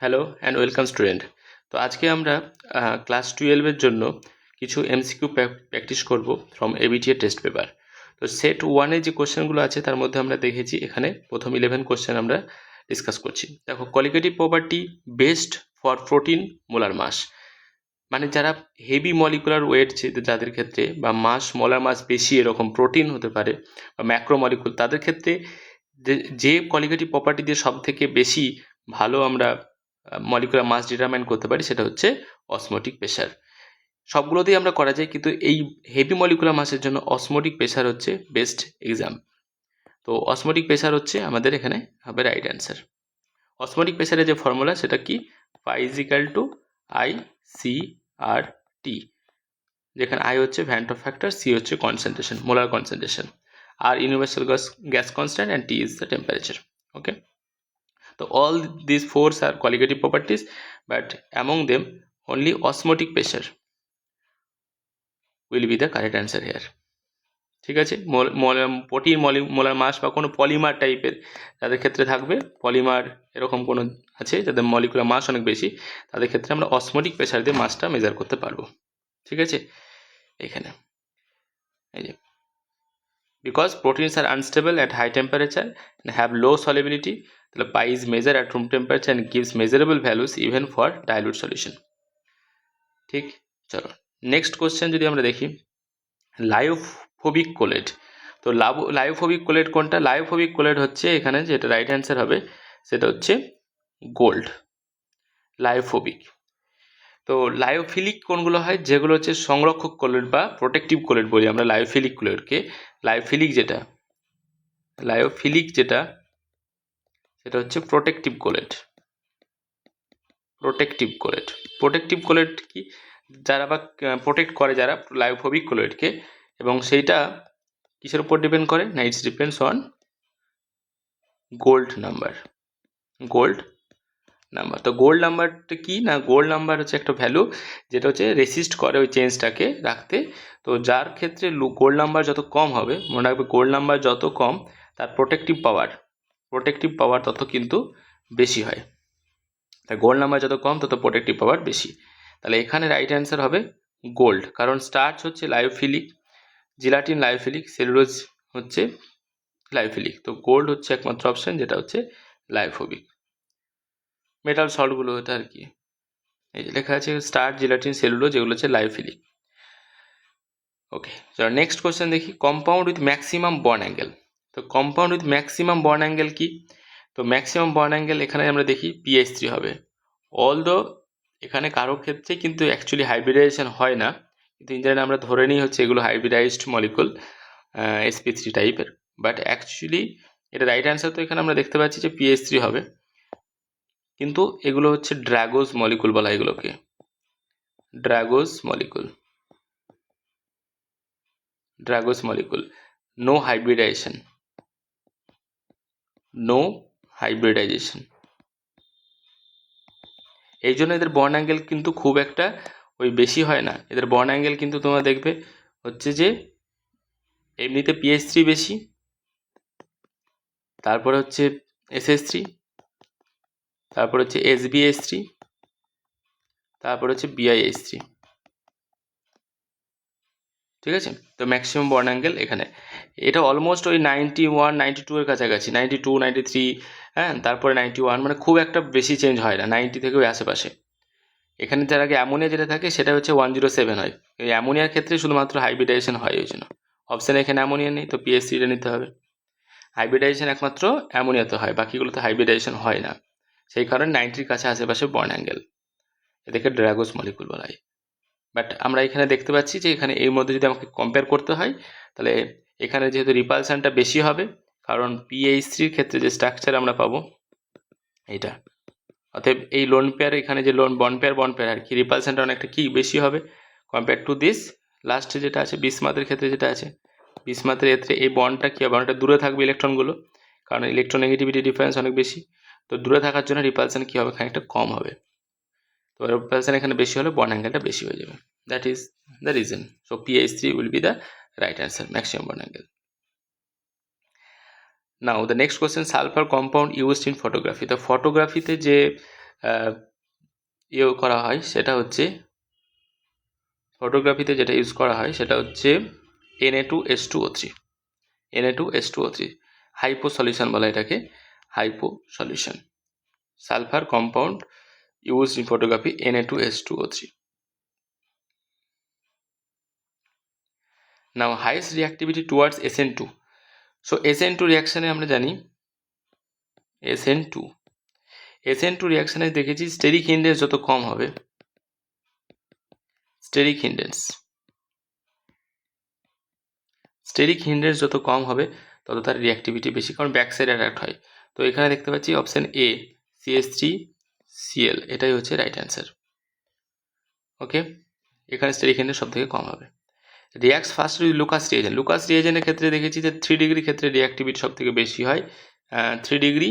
Hello and welcome student. তো আজকে আমরা ক্লাস 12-এর জন্য কিছু এমসিকিউ প্র্যাকটিস করব ফ্রম এবিটিএ টেস্ট পেপার। তো সেট 1-এ যে কোশ্চেনগুলো আছে তার মধ্যে আমরা দেখেছি এখানে প্রথম 11 কোশ্চেন আমরা ডিসকাস করছি। দেখো, qualitative property best for protein molar mass, মানে যারা হেভি মলিকুলার ওয়েট যাদের ক্ষেত্রে বা মোলার মাস বেশি এরকম প্রোটিন হতে পারে বা ম্যাক্রো মলিকুল, তাদের ক্ষেত্রে যে কোয়ালিটেটিভ প্রপার্টি দিয়ে সব থেকে বেশি ভালো আমরা মলিকুলার মাস ডিটারমাইন করতে পারি সেটা হচ্ছে অসমোটিক প্রেশার। সবগুলোতেই আমরা করা যায়, কিন্তু এই হেভি মলিকুলার মাসের জন্য অসমোটিক প্রেশার হচ্ছে বেস্ট এক্সাম। তো অসমোটিক প্রেশার হচ্ছে আমাদের এখানে হবে রাইট অ্যান্সার। অসমোটিক প্রেশারের যে ফর্মুলা সেটা কি, pi is equal to i c R T, যেখানে আই হচ্ছে ভ্যান্ট অফ ফ্যাক্টর, সি হচ্ছে কনসেন্ট্রেশন, মোলার কনসেন্ট্রেশন, আর universal gas constant, and T is the temperature. Okay, so all these four are qualitative properties, but among them only osmotic pressure will be the correct answer here. ঠিক আছে, protein molar মাস বা কোনো polymer টাইপের যাদের ক্ষেত্রে থাকবে, polymer এরকম কোনো আছে যাদের মলিকুলার মাস অনেক বেশি, তাদের ক্ষেত্রে আমরা অসমোটিক প্রেশার দিয়ে মাসটা মেজার করতে পারবো। ঠিক আছে, এখানে এই যে because proteins are unstable at high temperature and have low solubility, the pi is measured at room temperature and gives measurable values even for dilute solution. ঠিক, চলো নেক্সট কোশ্চেন যদি আমরা দেখি, লায়োফোবিক কোলেট। তো লায়োফোবিক কোলেট কোনটা? লায়োফোবিক কোলেট হচ্ছে এখানে যেটা রাইট অ্যান্সার হবে সেটা হচ্ছে গোল্ড, লায়োফোবিক। তো লায়োফিলিক কোনগুলো হয়? যেগুলো হচ্ছে সংরক্ষক কোলেট বা প্রোটেক্টিভ কোলেট বলি আমরা লায়োফিলিক কোলেটকে। লায়োফিলিক যেটা সেটা হচ্ছে প্রোটেক্টিভ কোলেট। প্রোটেক্টিভ কোলেট কি? যারা বা প্রোটেক্ট করে যারা লায়োফোবিক কোলেটকে, এবং সেইটা কিসের উপর ডিপেন্ড করে না? It's depends on gold number. তো গোল্ড নাম্বারটা কি না? গোল্ড নাম্বার হচ্ছে একটা ভ্যালু যেটা হচ্ছে রেসিস্ট করে ওই চেঞ্জটাকে রাখতে। তো যার ক্ষেত্রে গোল্ড নাম্বার যত কম হবে, মনে রাখবে গোল্ড নাম্বার যত কম তার প্রোটেক্টিভ পাওয়ার তত কিন্তু বেশি হয়। তাই গোল্ড নাম্বার যত কম তত প্রোটেক্টিভ পাওয়ার বেশি। তাহলে এখানে রাইট অ্যান্সার হবে গোল্ড, কারণ স্টার্চ হচ্ছে লায়োফিলিক, জিলাটিন লায়োফিলিক, সেলুলোজ হচ্ছে লায়োফিলিক। তো গোল্ড হচ্ছে একমাত্র অপশন যেটা হচ্ছে লায়োফোবিক। মেটাল সল্টগুলো হতে আর কি এই যে লেখা আছে স্টার্চ, জিলাটিন, সেলুলোজ, যেগুলো হচ্ছে লায়োফিলিক। ওকে, চলো নেক্সট কোশ্চেন দেখি, compound with maximum bond angle. তো compound with maximum bond angle কি? তো ম্যাক্সিমাম বন্ড অ্যাঙ্গেল এখানে আমরা দেখি PH3 হবে। অলদো এখানে কারো ক্ষেত্রে কিন্তু অ্যাকচুয়ালি হাইব্রিডাইজেশন হয় না, কিন্তু ইঞ্জিনিয়ার আমরা ধরে নিই হচ্ছে এগুলো হাইব্রিডাইজড মলিকুল sp3 টাইপের, বাট অ্যাকচুয়ালি এটা রাইট অ্যান্সার তো এখানে আমরা দেখতে পাচ্ছি যে PH3 হবে, কিন্তু এগুলো হচ্ছে ড্রাগোজ মলিকুল বলা, এগুলোকে ড্রাগোজ মলিকুল। No hybridization. এই জন্য এদের বন্ড অ্যাঙ্গেল কিন্তু খুব একটা ওই বেশি হয় না। এদের বন্ড অ্যাঙ্গেল কিন্তু তোমরা দেখবে হচ্ছে যে এমনিতে PH3 বেশি, তারপরে হচ্ছে SS3, তারপর হচ্ছে SbH3, তারপর হচ্ছে BiH3। ঠিক আছে, তো ম্যাক্সিমাম বন্ড অ্যাঙ্গেল এখানে এটা অলমোস্ট ওই 91 92 এর কাছাকাছি, 92 93, হ্যাঁ, তারপরে 91, মানে খুব একটা বেশি চেঞ্জ হয় না, 90 থেকে ওই আশেপাশে। এখানে যার আগে অ্যামোনিয়া যেটা থাকে সেটা হচ্ছে 107 হয়। এই অ্যামোনিয়ার ক্ষেত্রে শুধুমাত্র হাইব্রিডাইজেশন হয়, ওই জন্য অপশানে এখানে অ্যামোনিয়া নেই, তো PH3টা নিতে হবে। হাইব্রিডাইজেশন একমাত্র অ্যামোনিয়াতে হয়, বাকিগুলোতে হাইব্রিডাইজেশন হয় না, সেই কারণে 90-র কাছে আশেপাশে বন্ড অ্যাঙ্গেল, এদেরকে ড্রাগোজ মলিকুল বলা হয়। বাট আমরা এখানে দেখতে পাচ্ছি যে এখানে এর মধ্যে যদি আমাকে কম্পেয়ার করতে হয় তাহলে এখানে যেহেতু রিপালশনটা বেশি হবে, কারণ PH3-র ক্ষেত্রে যে স্ট্রাকচার আমরা পাবো এইটা, অতএব এই লোন পেয়ার, এখানে যে বন্ড পেয়ার আর কি, রিপালশনটা অনেকটা কি বেশি হবে কম্পেয়ার টু দিস লাস্টে যেটা আছে বিসমাথের ক্ষেত্রে, যেটা আছে বিসমাথের ক্ষেত্রে এই বন্ডটা কি হবে, অনেকটা দূরে থাকবে ইলেকট্রনগুলো, কারণ ইলেকট্রোনেগেটিভিটি ডিফারেন্স অনেক বেশি। তো দূরে থাকার জন্য রিপালশন কি হবে, খানিকটা কম হবে। তো রিপালশন এখানে বেশি হলে বন্ড অ্যাঙ্গেলটা বেশি হয়ে যাবে। That is the reason. So PH3 will be the right answer, maximum bond angle. Now the next question, sulfur compound used in photography. তো ফটোগ্রাফিতে যে ইয়ে করা হয় সেটা হচ্ছে ফটোগ্রাফিতে যেটা ইউজ করা হয় সেটা হচ্ছে Na2H2O3 Na2H2O3 হাইপো সলিউশন বলা এটাকে hypo solution sulphur compound use in photography Na2H2O3 now highest reactivity towards SN2 so SN2 রিয়াকশানে আমরা জানি SN2 রিয়াকশানে দেখেছি স্টেরিক ইন্ডেক্স যত কম হবে স্টেরিক ইন্ডেক্স যত কম হবে তত তার রিঅ্যাক্টিভিটি বেশি, কারণ ব্যাক সাইড অ্যাট্রাক্ট হয়। তো এখানে দেখতে পাচ্ছি অপশান এ CH3Cl এটাই হচ্ছে রাইট অ্যান্সার। ওকে, এখানে স্টেরিক ইন্ডেক্স সব থেকে কম হবে। রিয়াক্টস ফার্স্ট উইথ লুকাস রিয়েজেন্টের ক্ষেত্রে দেখেছি যে 3 ডিগ্রি ক্ষেত্রে রিঅ্যাক্টিভিটি সব থেকে বেশি হয়, 3 ডিগ্রি,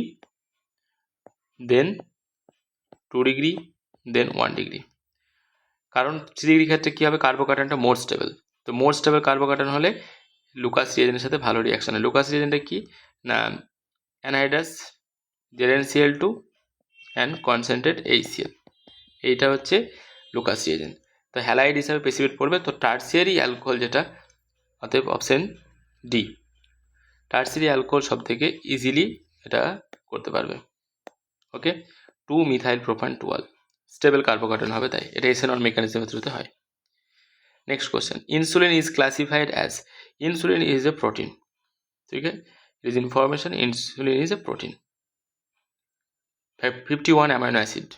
দেন 2 ডিগ্রি, দেন 1 ডিগ্রি। কারণ 3 ডিগ্রি ক্ষেত্রে কী হবে, কার্বোকার্বনটা মোর স্টেবল। তো মোর স্টেবল কার্বোকার্বন হলে লুকাস রিয়েজেন্টের সাথে ভালো রিয়াকশন হয়। লুকাস রিয়েজেন্টে কি না anhydrous ZnCl2 and concentrate HCl, এইটা হচ্ছে লুকাস রিয়েজেন্ট। তো হ্যালাইড হিসাবে প্রেসিপিটেট পড়বে, তো টার্সিয়ারি অ্যালকোহল যেটা, অতএব অপশন ডি টার্সিয়ারি অ্যালকোহল সব থেকে ইজিলি এটা করতে পারবে। ওকে, 2-মিথাইল প্রোপান টুয়াল স্টেবল কার্বোকার্বন হবে, তাই এটা এসএনঅন মেকানিজমের থ্রুতে হয়। Next question, insulin is classified as, insulin is a protein, ठीक है, it is information, insulin is a protein, 51 amino acid,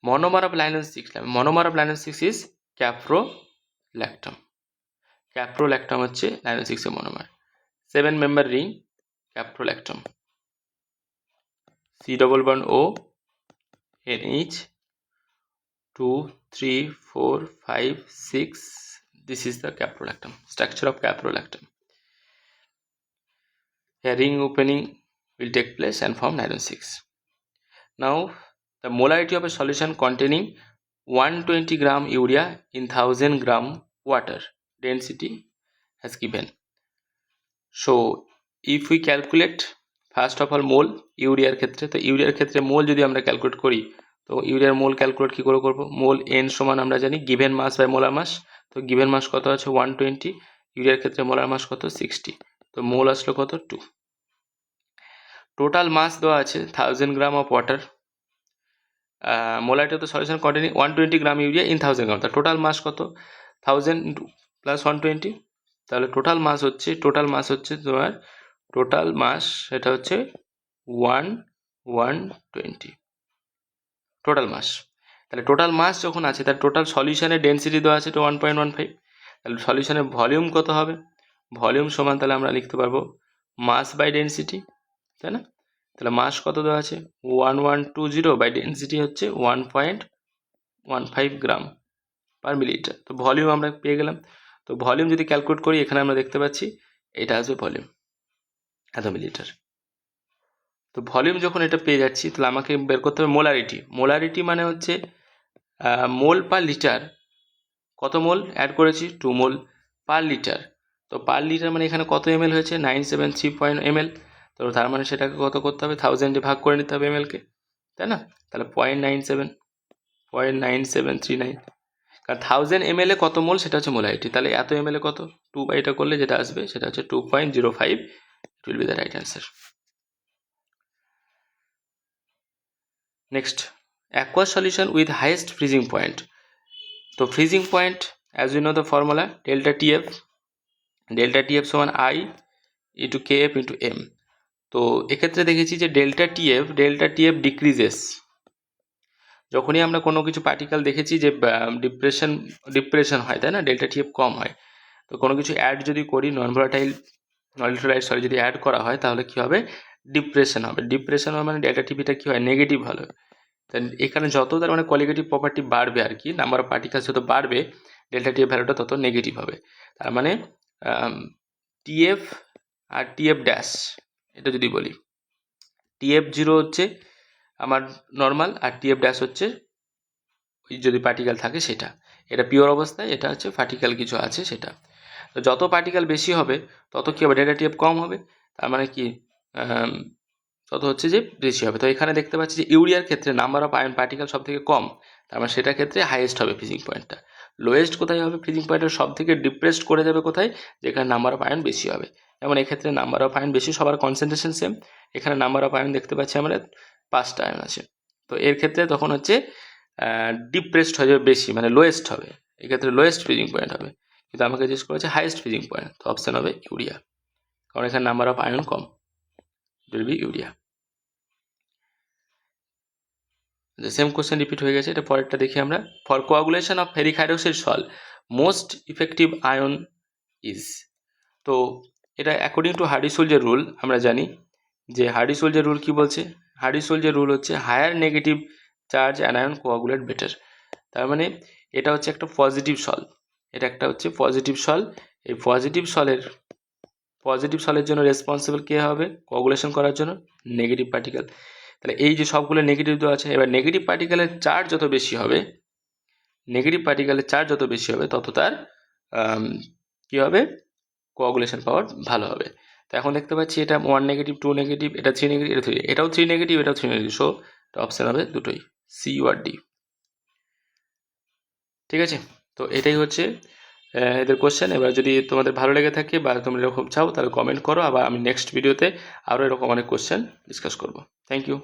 monomer of linoleic 6 is caprolactam, caprolactam হচ্ছে linoleic 6 এর monomer, 7 member ring caprolactam, C double bond O NH 2 3 4 5 6, this is the caprolactam, structure of caprolactam. A ring opening will take place and form nylon 6. Now the molarity of a solution containing 120 gram urea in 1000 gram water density has given. So if we calculate first of all mole ইউরিয়ার ক্ষেত্রে, তো ইউরিয়ার ক্ষেত্রে মোল যদি আমরা calculate করি, তো ইউরিয়ার মোল calculate কী করে করবো, মোল n সমান আমরা জানি given mass by molar mass, তো গিভেন মাস কত আছে 120, ইউরিয়ার ক্ষেত্রে মোলার মাস কত 60, তো মোল আসলো কত 2, টোটাল মাস দেওয়া আছে 1000 gram of water, molarity of the solution containing 120 gram urea in 1000 gram, তার টোটাল মাস কত 1000 প্লাস 120, তাহলে টোটাল মাস হচ্ছে তোমার টোটাল মাস সেটা হচ্ছে 120 টোটাল মাস। তাহলে টোটাল মাস যখন আছে তার টোটাল সলিউশনের ডেন্সিটি দেওয়া আছে তো 1.15, তাহলে সলিউশনের ভলিউম কত হবে, ভলিউম সমান তাহলে আমরা লিখতে পারবো মাস বাই ডেন্সিটি, তাই না, তাহলে মাস কত দেওয়া আছে 1120 বাই ডেন্সিটি হচ্ছে 1.15 গ্রাম পার মিলিলিটার, তো ভলিউম আমরা পেয়ে গেলাম। তো ভলিউম যদি ক্যালকুলেট করি এখানে আমরা দেখতে পাচ্ছি এটা আসবে ভলিউম এত মিলিলিটার, তো ভলিউম যখন এটা পেয়ে যাচ্ছি তাহলে আমাকে বের করতে হবে মোলারিটি মানে হচ্ছে মোল পার লিটার, কত মোল অ্যাড করেছি 2 মোল পার লিটার, তো পার লিটার মানে এখানে কত ml হয়েছে 973 ml, তো তার মানে সেটাকে কত করতে হবে 1000 ভাগ করে নিতে হবে ml কে, তাই না, তাহলে 0.9739, কারণ 1000 ml এ কত মোল সেটা হচ্ছে মোলারিটি, তাহলে এত ml এ কত 2 বাই এটা করলে যেটা আসবে সেটা হচ্ছে 2.05, it will be the right answer. Next, aqueous solution with highest freezing point, তো freezing point as you know the formula delta TF সমান I into KF into M, তো এক্ষেত্রে দেখেছি যে ডেল্টা টিএফ ডিক্রিজেস, যখনই আমরা কোনো কিছু পার্টিকেল দেখেছি যে ডিপ্রেশন হয়, তাই না, ডেল্টা টিএফ কম হয়, তো কোনো কিছু অ্যাড যদি করি নন ভোলাটাইল যদি অ্যাড করা হয় তাহলে কী হবে ডিপ্রেশন হবে, মানে ডেল্টা টিপিটা কী হয় নেগেটিভ হলো, তাই এখানে যত তার মানে কোয়ালিটেটিভ প্রপার্টি বাড়বে আর কি, নাম্বার অফ পার্টিকেলস যত বাড়বে ডেল্টা টিএফ ভ্যালুটা তত নেগেটিভ হবে, তার মানে টিএফ আর টিএফ ড্যাশ, এটা যদি বলি TF0 হচ্ছে আমার নর্মাল আর TF ড্যাশ হচ্ছে ওই যদি পার্টিকেল থাকে সেটা, এটা পিওর অবস্থায়, এটা হচ্ছে পার্টিকেল কিছু আছে সেটা, তো যত পার্টিকেল বেশি হবে তত কী হবে ডেল্টা TF কম হবে, তার মানে কি তত হচ্ছে যে বেশি হবে। তো এখানে দেখতে পাচ্ছি যে ইউরিয়ার ক্ষেত্রে নাম্বার অফ আয়ন পার্টিকেল সব থেকে কম, তার মানে সেটার ক্ষেত্রে হাইয়েস্ট হবে ফ্রিজিং পয়েন্টটা। লোয়েস্ট কোথায় হবে ফ্রিজিং পয়েন্টের, সব থেকে ডিপ্রেসড করে যাবে কোথায়, যেখানে নাম্বার অফ আয়ন বেশি হবে। যেমন এক্ষেত্রে নাম্বার অফ আয়ন বেশি, সবার কনসেন্ট্রেশন সেম, এখানে নাম্বার অফ আয়ন দেখতে পাচ্ছি আমরা 5টা আয়ন আছে। তো এর ক্ষেত্রে তখন হচ্ছে ডিপ্রেসড হয়ে যাবে বেশি, মানে লোয়েস্ট হবে, এক্ষেত্রে লোয়েস্ট ফ্রিজিং পয়েন্ট হবে। কিন্তু আমাকে জিজ্ঞেস করেছে হাইয়েস্ট ফ্রিজিং পয়েন্ট, তো অপশান হবে ইউরিয়া, কারণ এখানে number of ion com, will be urea. Same question repeat হয়ে গেছে, এটা পরেরটা দেখি আমরা। For coagulation of ferric hydroxide salt most effective ion is. তো এটা অ্যাকর্ডিং টু হার্ডি-সোলজার রুল আমরা জানি যে হার্ডি-সোলজার রুল কি বলছে, হার্ডি-সোলজার রুল হচ্ছে higher negative charge anion coagulate better. তার মানে এটা হচ্ছে একটা পজিটিভ সল, এটা একটা হচ্ছে পজিটিভ সল। এই পজিটিভ সলের জন্য রেসপন্সিবল কে হবে কোয়াগুলেশন করার জন্য, নেগেটিভ পার্টিকেল। তাহলে এই যে সবগুলো নেগেটিভ দেওয়া আছে, এবার নেগেটিভ পার্টিকেলের চার্জ যত বেশি হবে, নেগেটিভ পার্টিকেলের চার্জ যত বেশি হবে তত তার কী হবে, কোয়াগুলেশন পাওয়ার ভালো হবে। তো এখন দেখতে পাচ্ছি এটা 1 নেগেটিভ, 2 নেগেটিভ, এটা 3 নেগেটিভ, এটা 3, এটাও 3 নেগেটিভ, এটাও 3 নেগেটিভ, সো অপশান হবে দুটোই, সি আর ডি। ঠিক আছে, তো এটাই হচ্ছে এদের কোশ্চেন। এবার যদি তোমাদের ভালো লেগে থাকে বা তোমরা এরকম চাও তাহলে কমেন্ট করো, আবার আমি নেক্সট ভিডিওতে আরও এরকম অনেক কোশ্চেন ডিসকাস করবো। Thank you.